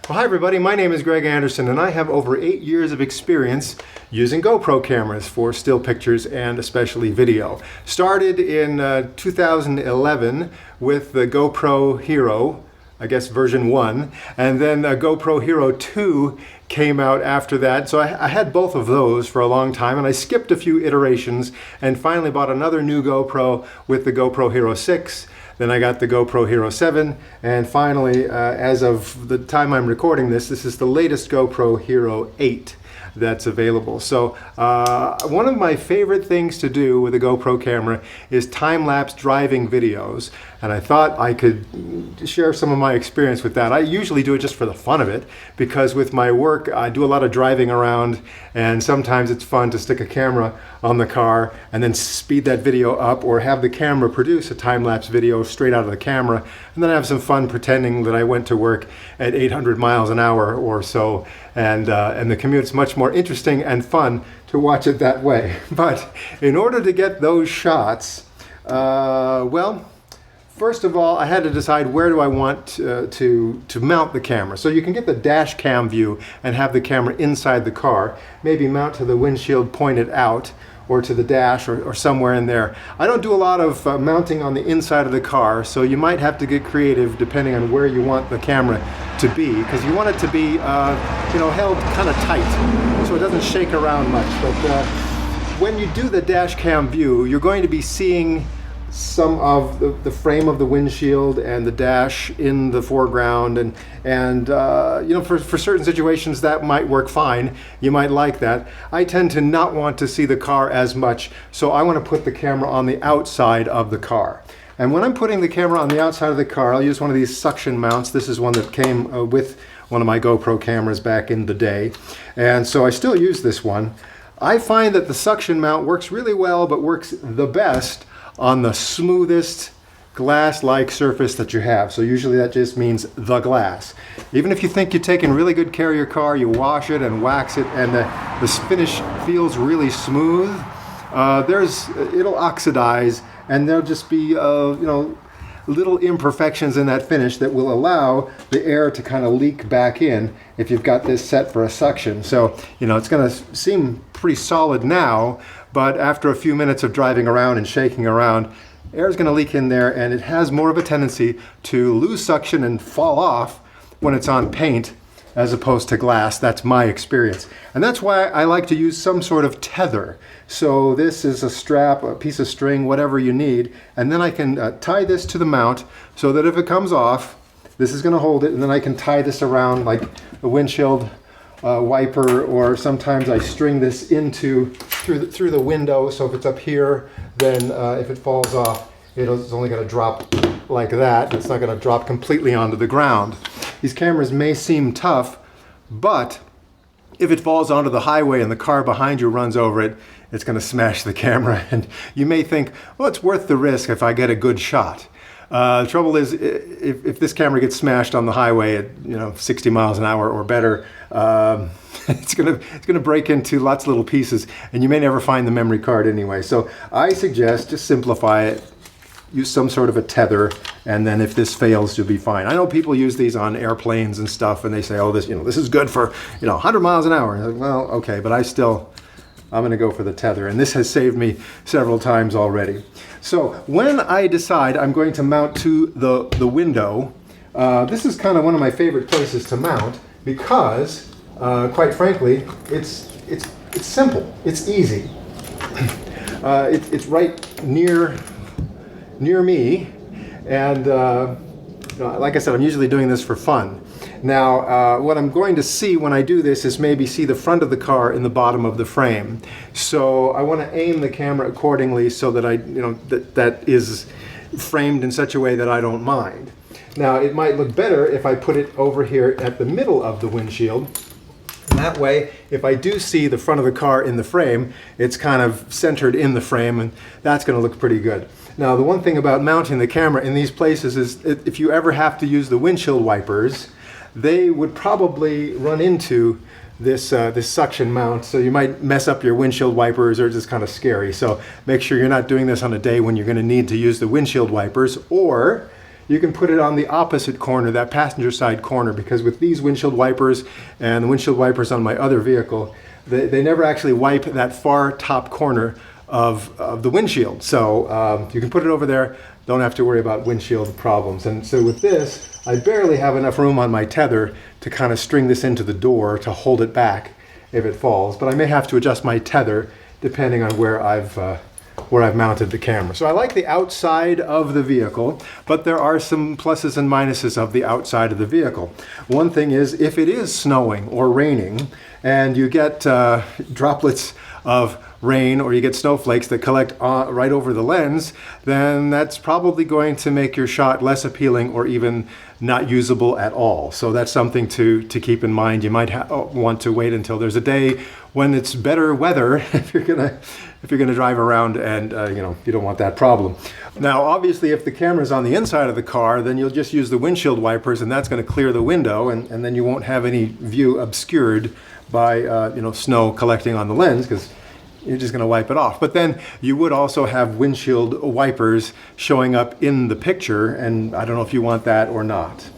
Well, hi everybody, my name is Greg Anderson and I have over 8 years of experience using GoPro cameras for still pictures and especially video. Started in 2011 with the GoPro Hero, I guess version 1, and then GoPro Hero 2 came out after that. So I had both of those for a long time, and I skipped a few iterations and finally bought another new GoPro with the GoPro Hero 6. Then I got the GoPro Hero 7, and finally, as of the time I'm recording this, this is the latest GoPro Hero 8 that's available. So one of my favorite things to do with a GoPro camera is time-lapse driving videos, and I thought I could share some of my experience with that. I usually do it just for the fun of it, because with my work I do a lot of driving around, and sometimes it's fun to stick a camera on the car and then speed that video up, or have the camera produce a time-lapse video straight out of the camera, and then have some fun pretending that I went to work at 800 miles an hour or so, and the commute's much more interesting and fun to watch it that way. But in order to get those shots, well, first of all, I had to decide where do I want to mount the camera. So you can get the dash cam view and have the camera inside the car, maybe mount to the windshield pointed out, or to the dash, or somewhere in there. I don't do a lot of mounting on the inside of the car, so you might have to get creative depending on where you want the camera to be, because you want it to be held kind of tight so it doesn't shake around much. But when you do the dash cam view, you're going to be seeing some of the frame of the windshield and the dash in the foreground, and for certain situations that might work fine. You might like that. I tend to not want to see the car as much, so I want to put the camera on the outside of the car. And when I'm putting the camera on the outside of the car, I'll use one of these suction mounts. This is one that came with one of my GoPro cameras back in the day, and so I still use this one. I find that the suction mount works really well, but works the best on the smoothest glass-like surface that you have. So usually that just means the glass. Even if you think you're taking really good care of your car, you wash it and wax it, and the finish feels really smooth, it'll oxidize, and there'll just be little imperfections in that finish that will allow the air to kind of leak back in if you've got this set for a suction. So it's going to seem pretty solid now, but after a few minutes of driving around and shaking around, air is going to leak in there, and it has more of a tendency to lose suction and fall off when it's on paint as opposed to glass. That's my experience. And that's why I like to use some sort of tether. So this is a strap, a piece of string, whatever you need, and then I can tie this to the mount so that if it comes off, this is going to hold it, and then I can tie this around like a windshield wiper, or sometimes I string this through the window, so if it's up here, then if it falls off, it's only going to drop like that. It's not going to drop completely onto the ground. These cameras may seem tough, but if it falls onto the highway and the car behind you runs over it, it's going to smash the camera, and you may think, well, it's worth the risk if I get a good shot. The trouble is, if this camera gets smashed on the highway at 60 miles an hour or better, it's gonna break into lots of little pieces, and you may never find the memory card anyway. So I suggest just simplify it. Use some sort of a tether, and then if this fails, you'll be fine. I know people use these on airplanes and stuff, and they say, "Oh, this is good for 100 miles an hour." Like, well, okay, but I'm going to go for the tether, and this has saved me several times already. So when I decide I'm going to mount to the window, this is kind of one of my favorite places to mount, because quite frankly, it's simple, it's easy. It's right near me, and like I said, I'm usually doing this for fun. Now, what I'm going to see when I do this is maybe see the front of the car in the bottom of the frame. So I want to aim the camera accordingly so that that is framed in such a way that I don't mind. Now, it might look better if I put it over here at the middle of the windshield. And that way, if I do see the front of the car in the frame, it's kind of centered in the frame, and that's going to look pretty good. Now, the one thing about mounting the camera in these places is if you ever have to use the windshield wipers, they would probably run into this suction mount, so you might mess up your windshield wipers, or just kind of scary. So make sure you're not doing this on a day when you're going to need to use the windshield wipers, or you can put it on the opposite corner, that passenger side corner, because with these windshield wipers and the windshield wipers on my other vehicle, they never actually wipe that far top corner of the windshield. So you can put it over there, don't have to worry about windshield problems. And so with this, I barely have enough room on my tether to kind of string this into the door to hold it back if it falls, but I may have to adjust my tether depending on where I've mounted the camera. So I like the outside of the vehicle, but there are some pluses and minuses of the outside of the vehicle. One thing is, if it is snowing or raining and you get droplets of rain or you get snowflakes that collect right over the lens, then that's probably going to make your shot less appealing or even not usable at all. So that's something to keep in mind. You might want to wait until there's a day when it's better weather if you're gonna drive around, and you don't want that problem. Now obviously if the camera's on the inside of the car, then you'll just use the windshield wipers and that's going to clear the window, and then you won't have any view obscured by snow collecting on the lens, because you're just going to wipe it off. But then you would also have windshield wipers showing up in the picture, and I don't know if you want that or not.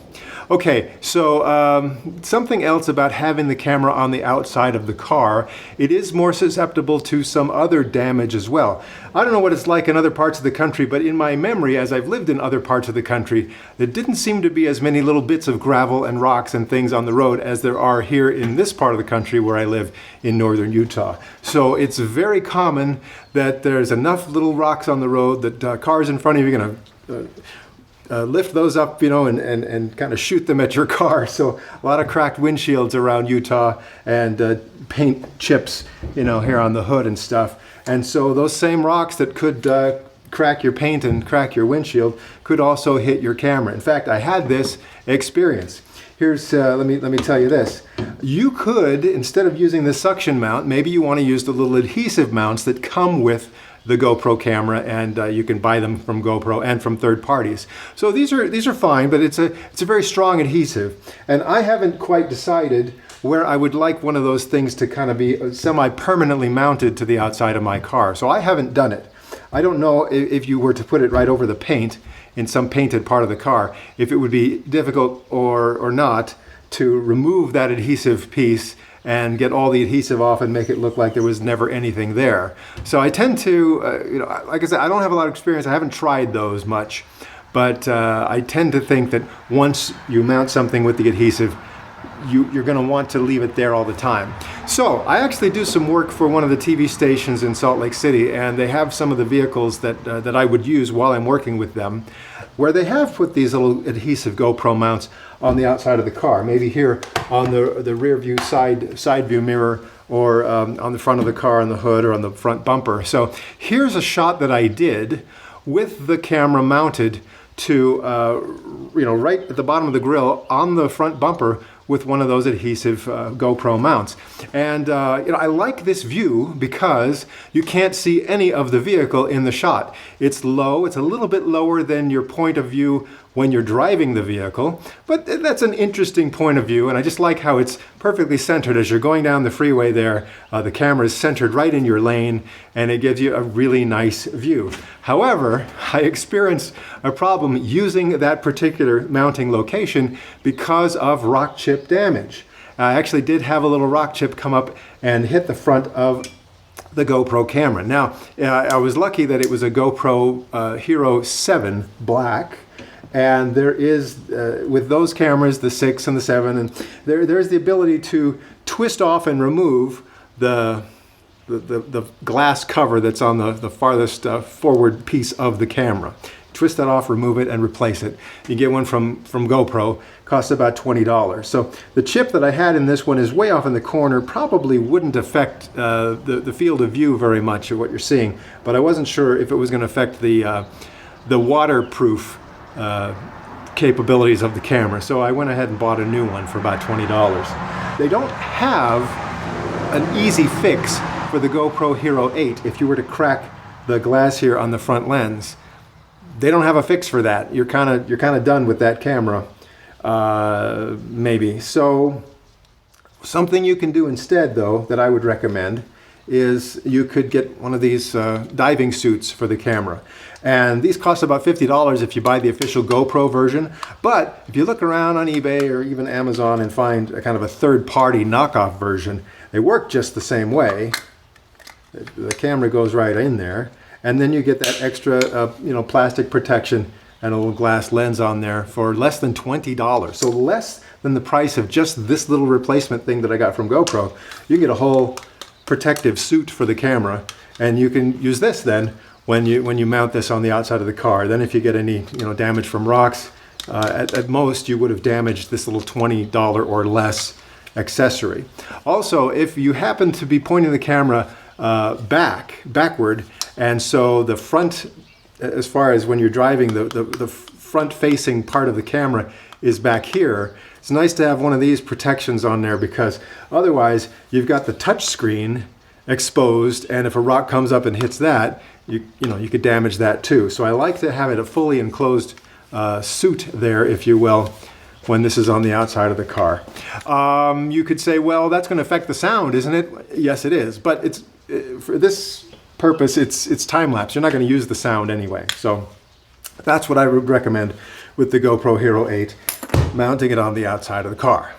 Okay, so something else about having the camera on the outside of the car, it is more susceptible to some other damage as well. I don't know what it's like in other parts of the country, but in my memory, as I've lived in other parts of the country, there didn't seem to be as many little bits of gravel and rocks and things on the road as there are here in this part of the country where I live in northern Utah. So it's very common that there's enough little rocks on the road that cars in front of you are going to lift those up, and kind of shoot them at your car. So a lot of cracked windshields around Utah, and paint chips, here on the hood and stuff. And so those same rocks that could crack your paint and crack your windshield could also hit your camera. In fact, I had this experience. Here's, let me tell you this. You could, instead of using the suction mount, maybe you want to use the little adhesive mounts that come with the GoPro camera, and you can buy them from GoPro and from third parties. So these are fine, but it's a very strong adhesive, and I haven't quite decided where I would like one of those things to kind of be semi-permanently mounted to the outside of my car. So I haven't done it. I don't know if you were to put it right over the paint in some painted part of the car, if it would be difficult or not to remove that adhesive piece and get all the adhesive off and make it look like there was never anything there. So I tend to, like I said, I don't have a lot of experience. I haven't tried those much, but I tend to think that once you mount something with the adhesive, you're going to want to leave it there all the time. So I actually do some work for one of the TV stations in Salt Lake City, and they have some of the vehicles that I would use while I'm working with them, where they have put these little adhesive GoPro mounts on the outside of the car, maybe here on the rear view side view mirror, or on the front of the car on the hood, or on the front bumper. So here's a shot that I did with the camera mounted to right at the bottom of the grill on the front bumper with one of those adhesive GoPro mounts. And I like this view because you can't see any of the vehicle in the shot. It's low, it's a little bit lower than your point of view when you're driving the vehicle, but that's an interesting point of view, and I just like how it's perfectly centered. As you're going down the freeway there, the camera is centered right in your lane, and it gives you a really nice view. However, I experienced a problem using that particular mounting location because of rock chip damage. I actually did have a little rock chip come up and hit the front of the GoPro camera. Now, I was lucky that it was a GoPro Hero 7 Black, and there is, with those cameras, the 6 and the 7, and there's the ability to twist off and remove the glass cover that's on the farthest forward piece of the camera. Twist that off, remove it, and replace it. You get one from GoPro, costs about $20. So the chip that I had in this one is way off in the corner, probably wouldn't affect the field of view very much of what you're seeing, but I wasn't sure if it was going to affect the waterproof capabilities of the camera. So I went ahead and bought a new one for about $20. They don't have an easy fix for the GoPro Hero 8. If you were to crack the glass here on the front lens, they don't have a fix for that. You're kind of done with that camera, maybe. So something you can do instead, though, that I would recommend is you could get one of these diving suits for the camera. And these cost about $50 if you buy the official GoPro version. But if you look around on eBay or even Amazon and find a kind of a third-party knockoff version, they work just the same way. The camera goes right in there, and then you get that extra plastic protection and a little glass lens on there for less than $20. So less than the price of just this little replacement thing that I got from GoPro. You can get a whole protective suit for the camera, and you can use this then when you mount this on the outside of the car. Then if you get any damage from rocks, at most you would have damaged this little $20 or less accessory. Also, if you happen to be pointing the camera backward, and so the front, as far as when you're driving, the front facing part of the camera is back here, it's nice to have one of these protections on there, because otherwise you've got the touch screen exposed, and if a rock comes up and hits that, you could damage that too. So I like to have it a fully enclosed suit there, if you will, when this is on the outside of the car. You could say, well, that's going to affect the sound, isn't it? Yes, it is. But it's for this purpose, it's time-lapse. You're not going to use the sound anyway. So that's what I would recommend with the GoPro Hero 8, mounting it on the outside of the car.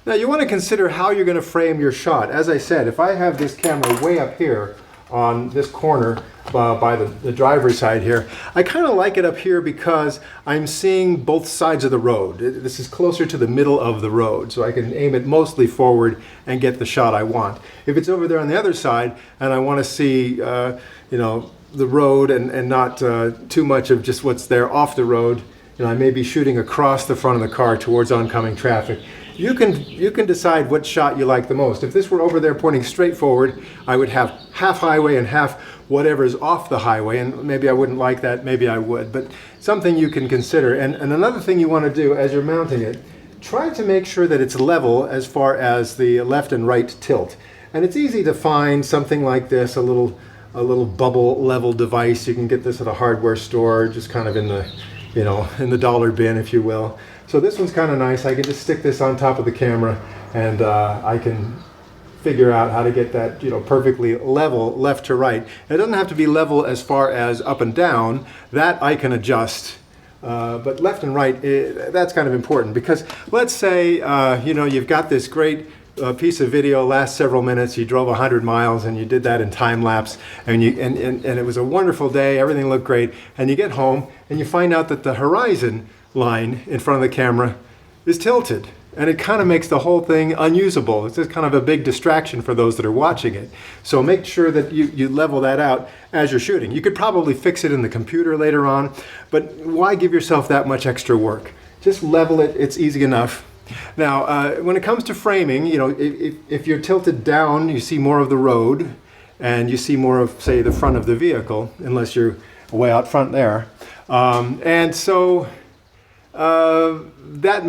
Now you want to consider how you're going to frame your shot. As I said, if I have this camera way up here on this corner by the driver's side here, I kind of like it up here because I'm seeing both sides of the road. This is closer to the middle of the road, so I can aim it mostly forward and get the shot I want. If it's over there on the other side and I want to see the road and not too much of just what's there off the road, I may be shooting across the front of the car towards oncoming traffic. You can decide what shot you like the most. If this were over there pointing straight forward, I would have half highway and half whatever's off the highway, and maybe I wouldn't like that, maybe I would, but something you can consider. And another thing you want to do as you're mounting it, try to make sure that it's level as far as the left and right tilt. And it's easy to find something like this, a little bubble level device. You can get this at a hardware store, just kind of in the in the dollar bin, if you will. So this one's kind of nice. I can just stick this on top of the camera, and I can figure out how to get that perfectly level left to right. It doesn't have to be level as far as up and down. That I can adjust. But left and right, that's kind of important, because let's say you've got this great piece of video, last several minutes, you drove 100 miles and you did that in time lapse, and it was a wonderful day, everything looked great, and you get home and you find out that the horizon line in front of the camera is tilted, and it kind of makes the whole thing unusable. It's just kind of a big distraction for those that are watching it. So make sure that you level that out as you're shooting. You could probably fix it in the computer later on, but why give yourself that much extra work? Just level it, it's easy enough. Now, when it comes to framing, if you're tilted down, you see more of the road, and you see more of, say, the front of the vehicle, unless you're way out front there. And so that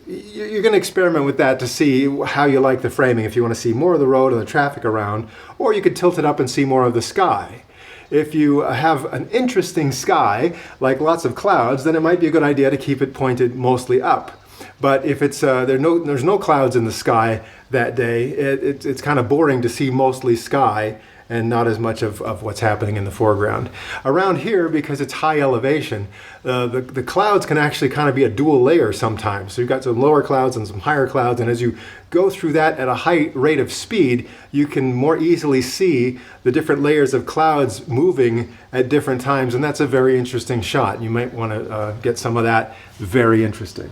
you're going to experiment with that to see how you like the framing, if you want to see more of the road and the traffic around, or you could tilt it up and see more of the sky. If you have an interesting sky, like lots of clouds, then it might be a good idea to keep it pointed mostly up. But if it's there's no clouds in the sky that day, it's kind of boring to see mostly sky and not as much of what's happening in the foreground. Around here, because it's high elevation, the clouds can actually kind of be a dual layer sometimes. So you've got some lower clouds and some higher clouds, and as you go through that at a high rate of speed, you can more easily see the different layers of clouds moving at different times, and that's a very interesting shot. You might want to get some of that. Very interesting.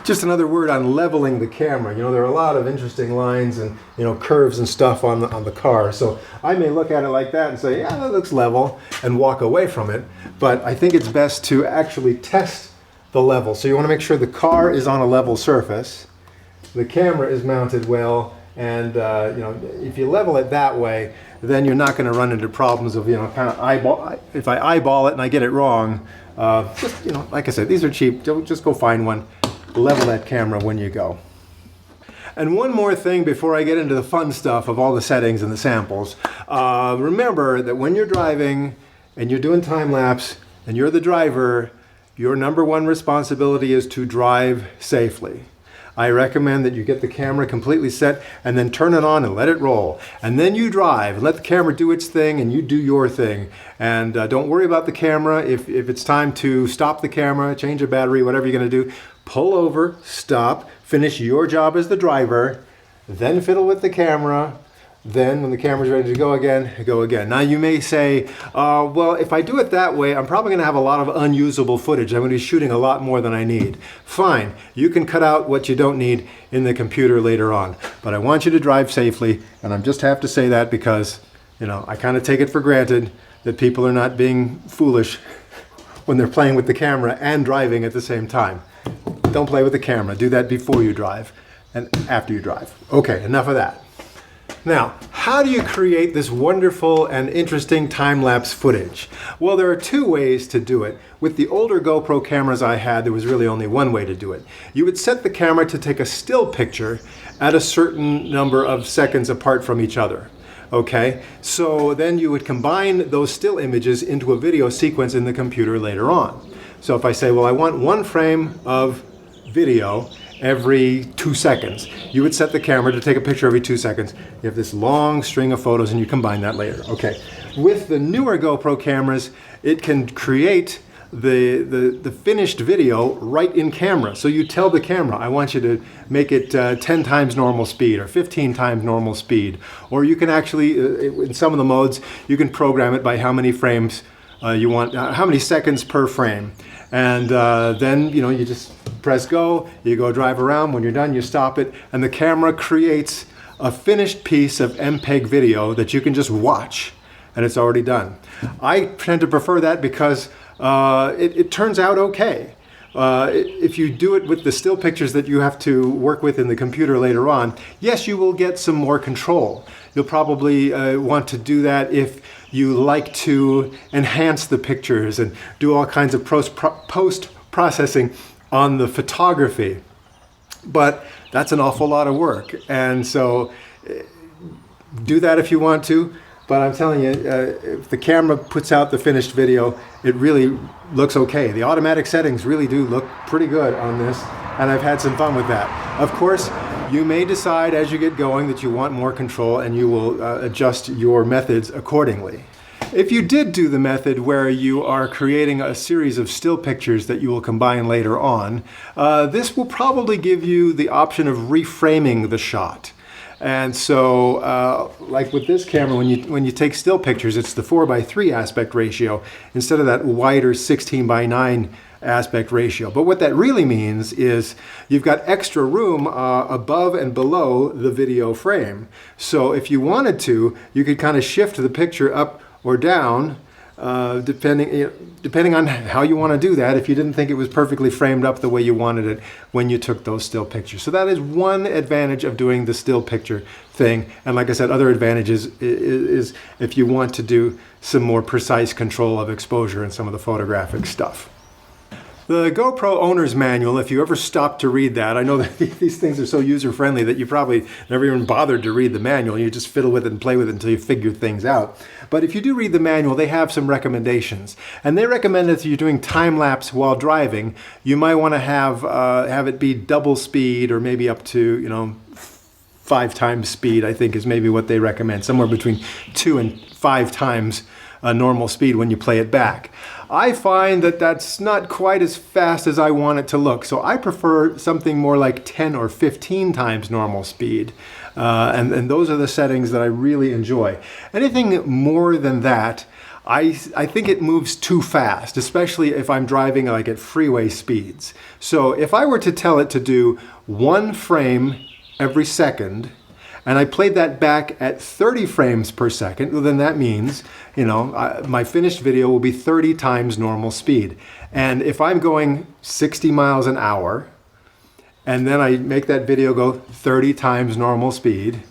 Just another word on leveling the camera. There are a lot of interesting lines and curves and stuff on the car. So I may look at it like that and say, yeah, that looks level, and walk away from it. But I think it's best to actually test the level. So you want to make sure the car is on a level surface, the camera is mounted well, and if you level it that way, then you're not going to run into problems of kind of eyeball. If I eyeball it and I get it wrong, just like I said, these are cheap. Don't just go find one. Level that camera when you go. And one more thing before I get into the fun stuff of all the settings and the samples. Remember that when you're driving and you're doing time-lapse and you're the driver, your number one responsibility is to drive safely. I recommend that you get the camera completely set and then turn it on and let it roll. And then you drive and let the camera do its thing and you do your thing. And don't worry about the camera. If it's time to stop the camera, change a battery, whatever you're going to do, pull over, stop, finish your job as the driver, then fiddle with the camera. Then when the camera's ready to go again, go again. Now you may say, well, if I do it that way, I'm probably gonna have a lot of unusable footage. I'm gonna be shooting a lot more than I need. Fine, you can cut out what you don't need in the computer later on. But I want you to drive safely, and I just have to say that because, you know, I kind of take it for granted that people are not being foolish when they're playing with the camera and driving at the same time. Don't play with the camera. Do that before you drive and after you drive. Okay, enough of that. Now, how do you create this wonderful and interesting time-lapse footage? Well, there are two ways to do it. With the older GoPro cameras I had, there was really only one way to do it. You would set the camera to take a still picture at a certain number of seconds apart from each other. Okay, so then you would combine those still images into a video sequence in the computer later on. So if I say, well, I want one frame of video every 2 seconds. You would set the camera to take a picture every 2 seconds. You have this long string of photos and you combine that later. Okay. With the newer GoPro cameras, it can create the finished video right in camera. So you tell the camera, I want you to make it 10 times normal speed or 15 times normal speed. Or you can actually, in some of the modes, you can program it by how many frames you want, how many seconds per frame. And then, you know, you just press go, you go drive around. When you're done, you stop it, and the camera creates a finished piece of MPEG video that you can just watch, and it's already done. I tend to prefer that because it turns out okay. If you do it with the still pictures that you have to work with in the computer later on, yes, you will get some more control. You'll probably want to do that if you like to enhance the pictures and do all kinds of post-processing on the photography. But that's an awful lot of work. And so do that if you want to. But I'm telling you, if the camera puts out the finished video, it really looks okay. The automatic settings really do look pretty good on this, and I've had some fun with that. Of course, you may decide as you get going that you want more control, and you will adjust your methods accordingly. If you did do the method where you are creating a series of still pictures that you will combine later on, this will probably give you the option of reframing the shot. And so, like with this camera, when you take still pictures, it's the 4:3 aspect ratio instead of that wider 16:9 aspect ratio. But what that really means is you've got extra room above and below the video frame. So if you wanted to, you could kind of shift the picture up or down, depending on how you want to do that, if you didn't think it was perfectly framed up the way you wanted it when you took those still pictures. So that is one advantage of doing the still picture thing. And like I said, other advantages is if you want to do some more precise control of exposure and some of the photographic stuff. The GoPro owner's manual, if you ever stop to read that, I know that these things are so user-friendly that you probably never even bothered to read the manual. You just fiddle with it and play with it until you figure things out. But if you do read the manual, they have some recommendations. And they recommend that if you're doing time-lapse while driving, you might want to have it be double speed or maybe up to, 5 times speed, I think is maybe what they recommend. Somewhere between 2 and 5 times normal speed when you play it back. I find that that's not quite as fast as I want it to look, so I prefer something more like 10 or 15 times normal speed, and those are the settings that I really enjoy. Anything more than that, I think it moves too fast, especially if I'm driving like at freeway speeds. So if I were to tell it to do 1 frame every second, and I played that back at 30 frames per second, well, then that means, my finished video will be 30 times normal speed. And if I'm going 60 miles an hour, and then I make that video go 30 times normal speed,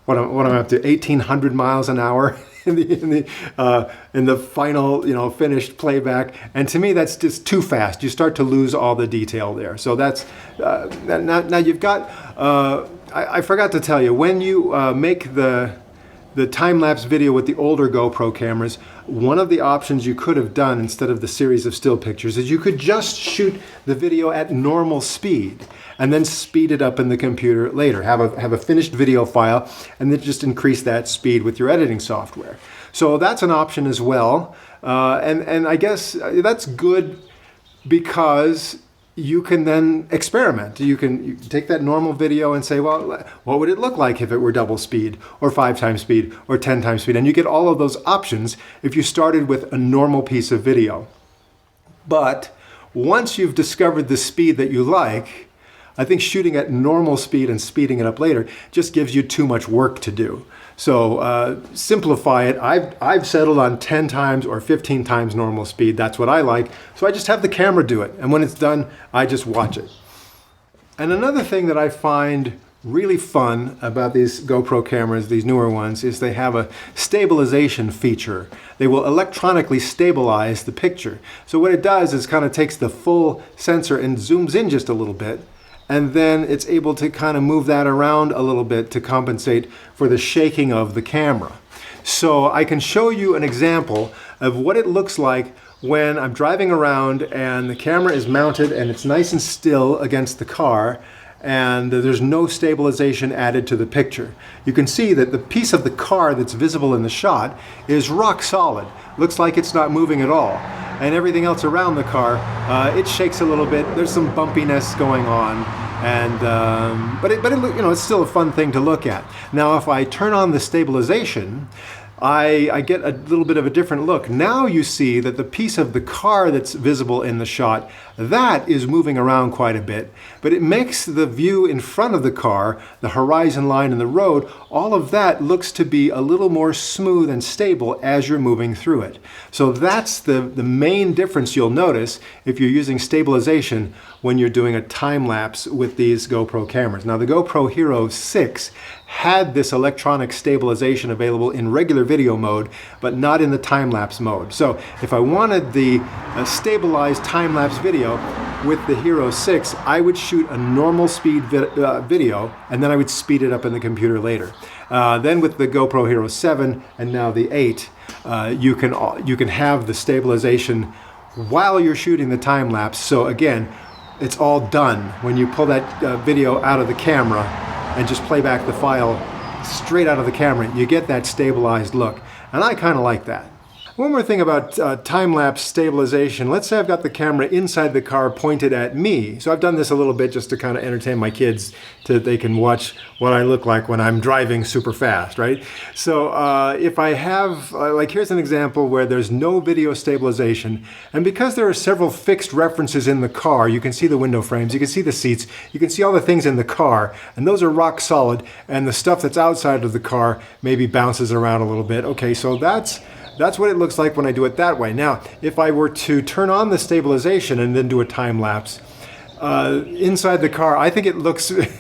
what am I up to, 1,800 miles an hour in the final, finished playback. And to me, that's just too fast. You start to lose all the detail there. So that's, now you've got, I forgot to tell you, when you make the the time-lapse video with the older GoPro cameras, one of the options you could have done instead of the series of still pictures is you could just shoot the video at normal speed and then speed it up in the computer later. Have a finished video file and then just increase that speed with your editing software. So that's an option as well. And I guess that's good because you can then experiment. You can take that normal video and say, well, what would it look like if it were double speed or 5 times speed or 10 times speed? And you get all of those options if you started with a normal piece of video. But once you've discovered the speed that you like, I think shooting at normal speed and speeding it up later just gives you too much work to do. So simplify it. I've settled on 10 times or 15 times normal speed. That's what I like. So I just have the camera do it. And when it's done, I just watch it. And another thing that I find really fun about these GoPro cameras, these newer ones, is they have a stabilization feature. They will electronically stabilize the picture. So what it does is kind of takes the full sensor and zooms in just a little bit. And then it's able to kind of move that around a little bit to compensate for the shaking of the camera. So I can show you an example of what it looks like when I'm driving around and the camera is mounted and it's nice and still against the car and there's no stabilization added to the picture. You can see that the piece of the car that's visible in the shot is rock solid. Looks like it's not moving at all. And everything else around the car, it shakes a little bit. There's some bumpiness going on, and but it's still a fun thing to look at. Now, if I turn on the stabilization, I get a little bit of a different look. Now you see that the piece of the car that's visible in the shot, that is moving around quite a bit, but it makes the view in front of the car, the horizon line and the road, all of that looks to be a little more smooth and stable as you're moving through it. So that's the main difference you'll notice if you're using stabilization when you're doing a time-lapse with these GoPro cameras. Now the GoPro Hero 6 had this electronic stabilization available in regular video mode, but not in the time-lapse mode. So if I wanted the stabilized time-lapse video with the Hero 6, I would shoot a normal speed video and then I would speed it up in the computer later. Then with the GoPro Hero 7 and now the 8, you can have the stabilization while you're shooting the time-lapse. So again, it's all done when you pull that video out of the camera and just play back the file straight out of the camera. You get that stabilized look, and I kind of like that. One more thing about time-lapse stabilization. Let's say I've got the camera inside the car pointed at me. So I've done this a little bit just to kind of entertain my kids so that they can watch what I look like when I'm driving super fast, right? So if I have, like here's an example where there's no video stabilization, and because there are several fixed references in the car, you can see the window frames, you can see the seats, you can see all the things in the car, and those are rock solid, and the stuff that's outside of the car maybe bounces around a little bit. Okay, so that's what it looks like when I do it that way. Now, if I were to turn on the stabilization and then do a time lapse, inside the car, I think it looks like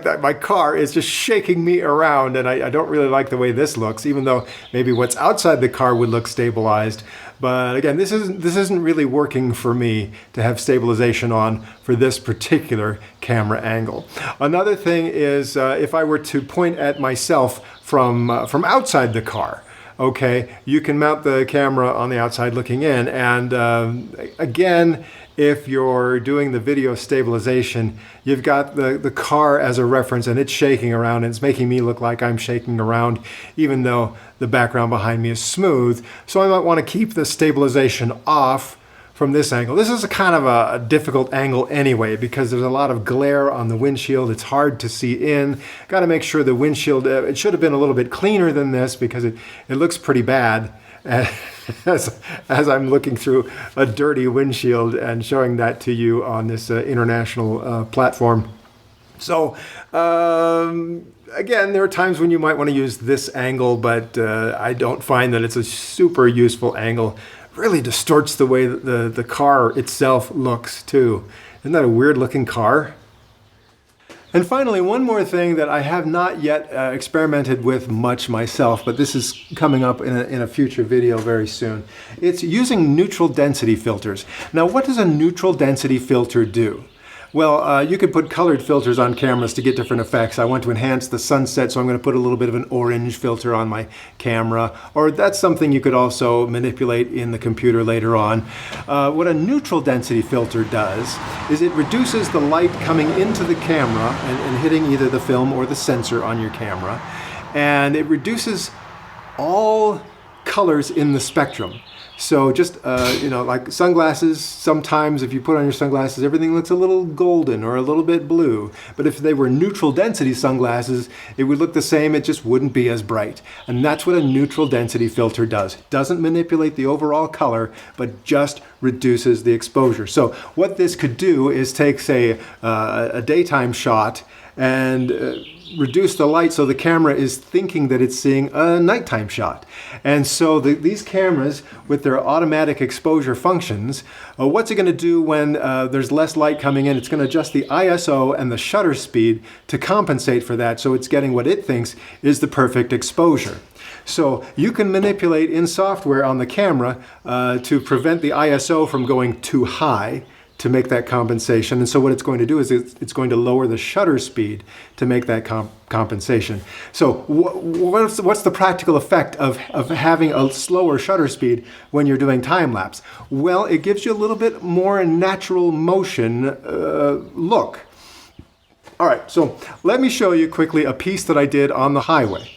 that my car is just shaking me around, and I don't really like the way this looks, even though maybe what's outside the car would look stabilized. But again, this isn't really working for me to have stabilization on for this particular camera angle. Another thing is if I were to point at myself from outside the car, okay, you can mount the camera on the outside looking in, and again, if you're doing the video stabilization, you've got the car as a reference and it's shaking around, and it's making me look like I'm shaking around even though the background behind me is smooth. So I might want to keep the stabilization off from this angle. This is a kind of a difficult angle anyway because there's a lot of glare on the windshield. It's hard to see in. Got to make sure the windshield, it should have been a little bit cleaner than this because it looks pretty bad as I'm looking through a dirty windshield and showing that to you on this international platform. So again, there are times when you might want to use this angle, but I don't find that it's a super useful angle. Really distorts the way that the car itself looks too. Isn't that a weird looking car? And finally, one more thing that I have not yet experimented with much myself, but this is coming up in a future video very soon. It's using neutral density filters. Now, what does a neutral density filter do? Well, you could put colored filters on cameras to get different effects. I want to enhance the sunset, so I'm going to put a little bit of an orange filter on my camera. Or that's something you could also manipulate in the computer later on. What a neutral density filter does is it reduces the light coming into the camera and hitting either the film or the sensor on your camera. And it reduces all colors in the spectrum. So just, like sunglasses, sometimes if you put on your sunglasses, everything looks a little golden or a little bit blue. But if they were neutral density sunglasses, it would look the same, it just wouldn't be as bright. And that's what a neutral density filter does. It doesn't manipulate the overall color, but just reduces the exposure. So what this could do is take, say, a daytime shot and reduce the light so the camera is thinking that it's seeing a nighttime shot. And so these cameras with their automatic exposure functions, what's it going to do when there's less light coming in? It's going to adjust the ISO and the shutter speed to compensate for that, so it's getting what it thinks is the perfect exposure. So you can manipulate in software on the camera to prevent the ISO from going too high to make that compensation. And so what it's going to do is it's going to lower the shutter speed to make that compensation. So what's the practical effect of having a slower shutter speed when you're doing time-lapse? Well, it gives you a little bit more natural motion look. All right, so let me show you quickly a piece that I did on the highway.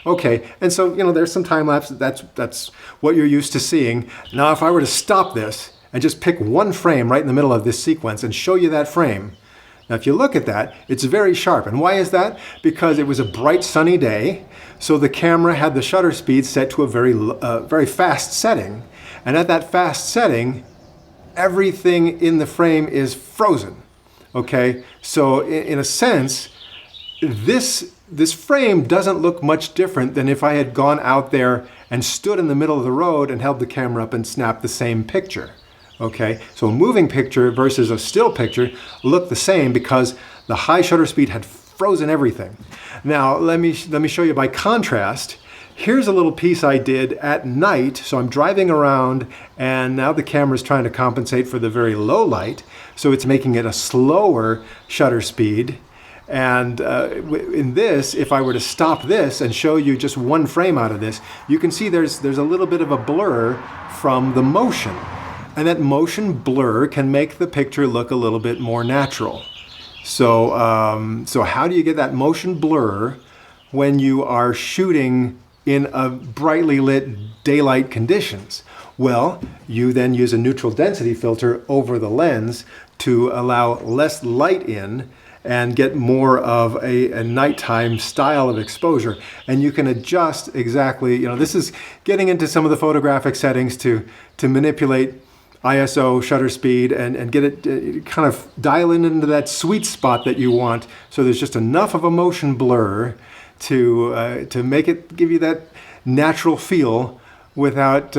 Okay, and so, there's some time-lapse, that's what you're used to seeing. Now, if I were to stop this and just pick one frame right in the middle of this sequence and show you that frame. Now, if you look at that, it's very sharp. And why is that? Because it was a bright sunny day, so the camera had the shutter speed set to a very fast setting. And at that fast setting, everything in the frame is frozen. Okay, so in a sense, this frame doesn't look much different than if I had gone out there and stood in the middle of the road and held the camera up and snapped the same picture. Okay, so a moving picture versus a still picture look the same because the high shutter speed had frozen everything. Now, let me show you by contrast. Here's a little piece I did at night. So I'm driving around and now the camera's trying to compensate for the very low light. So it's making it a slower shutter speed. And in this, if I were to stop this and show you just one frame out of this, you can see there's a little bit of a blur from the motion. And that motion blur can make the picture look a little bit more natural. So, so how do you get that motion blur when you are shooting in a brightly lit daylight conditions? Well, you then use a neutral density filter over the lens to allow less light in and get more of a nighttime style of exposure. And you can adjust exactly, this is getting into some of the photographic settings to manipulate ISO, shutter speed, and get it kind of dial into that sweet spot that you want. So there's just enough of a motion blur to make it give you that natural feel without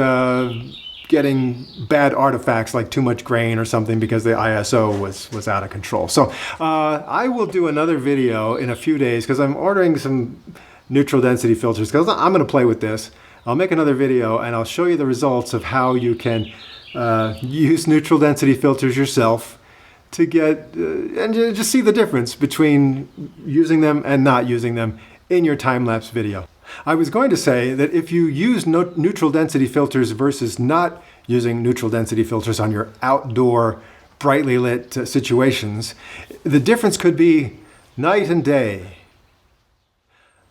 getting bad artifacts like too much grain or something because the ISO was out of control. So I will do another video in a few days because I'm ordering some neutral density filters because I'm going to play with this. I'll make another video and I'll show you the results of how you can use neutral density filters yourself to get and just see the difference between using them and not using them in your time-lapse video. I was going to say that if you use neutral density filters versus not using neutral density filters on your outdoor brightly lit situations, the difference could be night and day.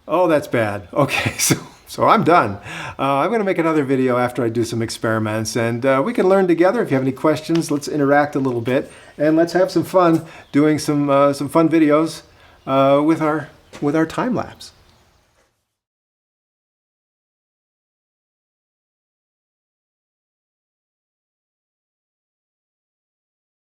Oh, that's bad. Okay, so I'm done. I'm going to make another video after I do some experiments, and we can learn together. If you have any questions, let's interact a little bit, and let's have some fun doing some fun videos with our time-lapse.